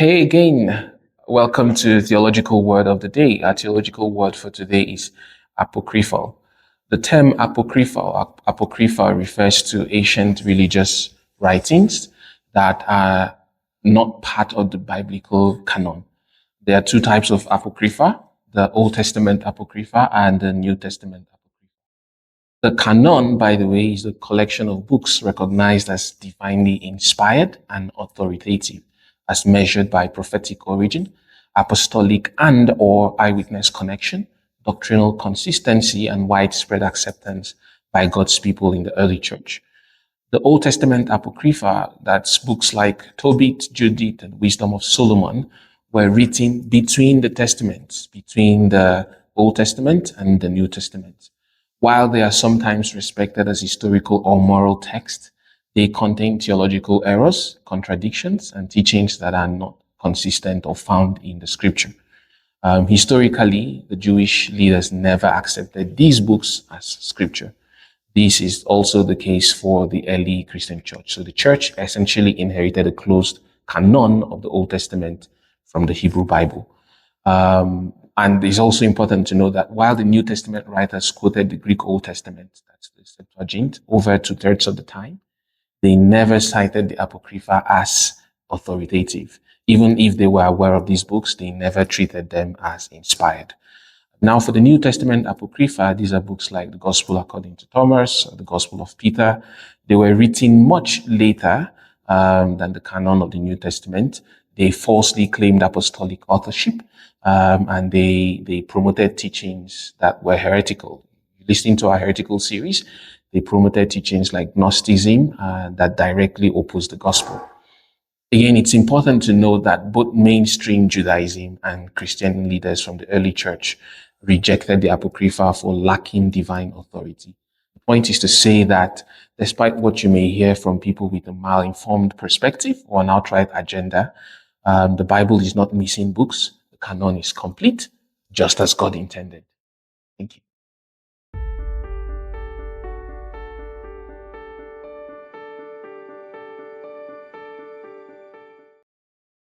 Hey again, welcome to Theological Word of the Day. Our theological word for today is apocryphal. The term apocrypha refers to ancient religious writings that are not part of the biblical canon. There are two types of apocrypha, the Old Testament apocrypha and the New Testament apocrypha. The canon, by the way, is a collection of books recognized as divinely inspired and authoritative, as measured by prophetic origin, apostolic and/or eyewitness connection, doctrinal consistency, and widespread acceptance by God's people in the early church. The Old Testament Apocrypha, that's books like Tobit, Judith, and Wisdom of Solomon, were written between the Testaments, between the Old Testament and the New Testament. While they are sometimes respected as historical or moral texts, they contain theological errors, contradictions, and teachings that are not consistent or found in the scripture. Historically, the Jewish leaders never accepted these books as scripture. This is also the case for the early Christian church. So the church essentially inherited a closed canon of the Old Testament from the Hebrew Bible. And it's also important to know that while the New Testament writers quoted the Greek Old Testament, that's the Septuagint, over 2/3 of the time, they never cited the Apocrypha as authoritative. Even if they were aware of these books, they never treated them as inspired. Now, for the New Testament Apocrypha, these are books like the Gospel according to Thomas, or the Gospel of Peter. They were written much later than the canon of the New Testament. They falsely claimed apostolic authorship, and they promoted teachings that were heretical. Listening to our heretical series, they promoted teachings like Gnosticism that directly opposed the gospel. Again, it's important to note that both mainstream Judaism and Christian leaders from the early church rejected the Apocrypha for lacking divine authority. The point is to say that despite what you may hear from people with a mal-informed perspective or an outright agenda, the Bible is not missing books. The canon is complete, just as God intended. Thank you.